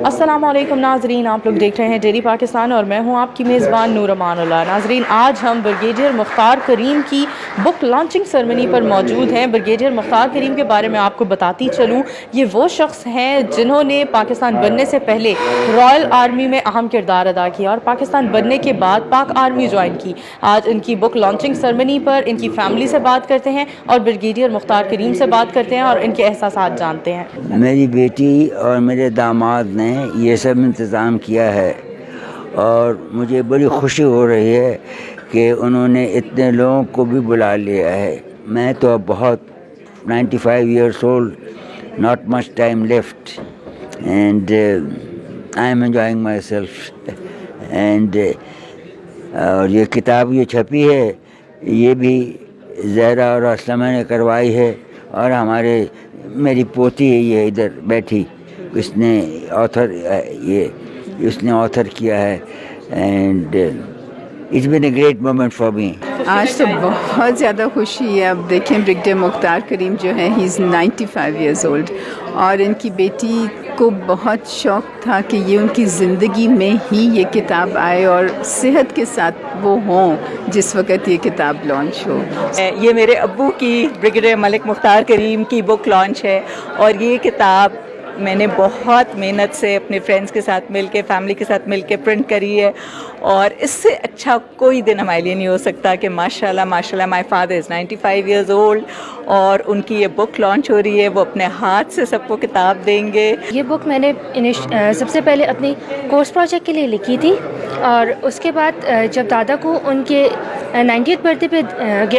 السلام علیکم ناظرین، آپ لوگ دیکھ رہے ہیں ڈیلی پاکستان اور میں ہوں آپ کی میزبان نور امان اللہ۔ ناظرین، آج ہم بریگیڈیئر مختار کریم کی بک لانچنگ سرمنی پر موجود ہیں۔ بریگیڈیئر مختار کریم کے بارے میں آپ کو بتاتی چلوں، یہ وہ شخص ہیں جنہوں نے پاکستان بننے سے پہلے رائل آرمی میں اہم کردار ادا کیا اور پاکستان بننے کے بعد پاک آرمی جوائن کی۔ آج ان کی بک لانچنگ سرمنی پر ان کی فیملی سے بات کرتے ہیں اور بریگیڈیئر مختار کریم سے بات کرتے ہیں اور ان کے احساسات جانتے ہیں۔ میری بیٹی اور میرے داماد نے یہ سب انتظام کیا ہے اور مجھے بڑی خوشی ہو رہی ہے کہ انہوں نے اتنے لوگوں کو بھی بلا لیا ہے۔ میں تو اب بہت 95 years old, not much time left and I am enjoying my self and اور یہ کتاب یہ چھپی ہے، یہ بھی زہرا اور اسلمہ نے کروائی ہے اور میری پوتی ہے یہ ادھر بیٹھی، اس نے آتھر کیا ہے and it's been a great moment for me. آج تو بہت زیادہ خوشی ہے۔ اب دیکھیں بریگیڈیئر مختار کریم جو ہے ہی از 95 ایئرز اولڈ اور ان کی بیٹی کو بہت شوق تھا کہ یہ ان کی زندگی میں ہی یہ کتاب آئے اور صحت کے ساتھ وہ ہوں جس وقت یہ کتاب لانچ ہو۔ یہ میرے ابو کی بریگیڈیئر ملک مختار کریم کی بک لانچ ہے اور یہ کتاب میں نے بہت محنت سے اپنے فرینڈس کے ساتھ مل کے، فیملی کے ساتھ مل کے پرنٹ کری ہے اور اس سے اچھا کوئی دن ہمارے لیے نہیں ہو سکتا کہ ماشاءاللہ ماشاءاللہ my father is 95 years old اور ان کی یہ بک لانچ ہو رہی ہے۔ وہ اپنے ہاتھ سے سب کو کتاب دیں گے۔ یہ بک میں نے سب سے پہلے اپنی کورس پروجیکٹ کے لیے لکھی تھی اور اس کے بعد جب دادا کو ان کے 90th برتھ ڈے پہ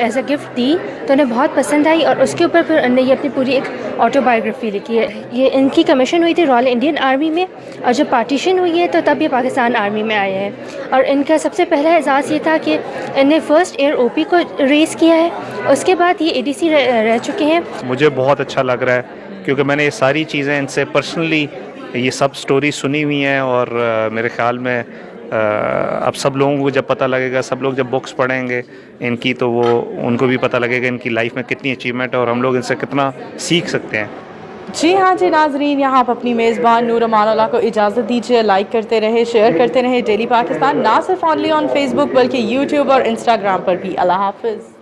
ایز اے گفٹ دی تو انہیں بہت پسند آئی اور اس کے اوپر پھر انہوں نے یہ اپنی پوری ایک آٹو بایوگرافی لکھی ہے۔ یہ ان کی کمیشن ہوئی تھی رائل انڈین آرمی میں اور جب پارٹیشن ہوئی ہے تو تب یہ پاکستان آرمی میں آئے ہیں اور ان کا سب سے پہلا اعزاز یہ تھا کہ ان نے فرسٹ ایئر او پی کو ریز کیا ہے، اس کے بعد یہ ADC رہ چکے ہیں۔ مجھے بہت اچھا لگ رہا ہے کیونکہ میں نے یہ ساری چیزیں ان سے پرسنلی یہ سب سٹوری سنی ہوئی ہیں اور میرے خیال میں اب سب لوگوں کو جب پتہ لگے گا، سب لوگ جب بکس پڑھیں گے ان کی تو وہ ان کو بھی پتہ لگے گا ان کی لائف میں کتنی اچیومنٹ ہے اور ہم لوگ ان سے کتنا سیکھ سکتے ہیں۔ جی ہاں جی ناظرین، یہاں آپ اپنی میزبان نور امان اللہ کو اجازت دیجیے۔ لائک کرتے رہے، شیئر کرتے رہے ڈیلی پاکستان، نہ صرف آنلی آن فیس بک بلکہ یوٹیوب اور انسٹاگرام پر بھی۔ اللہ حافظ۔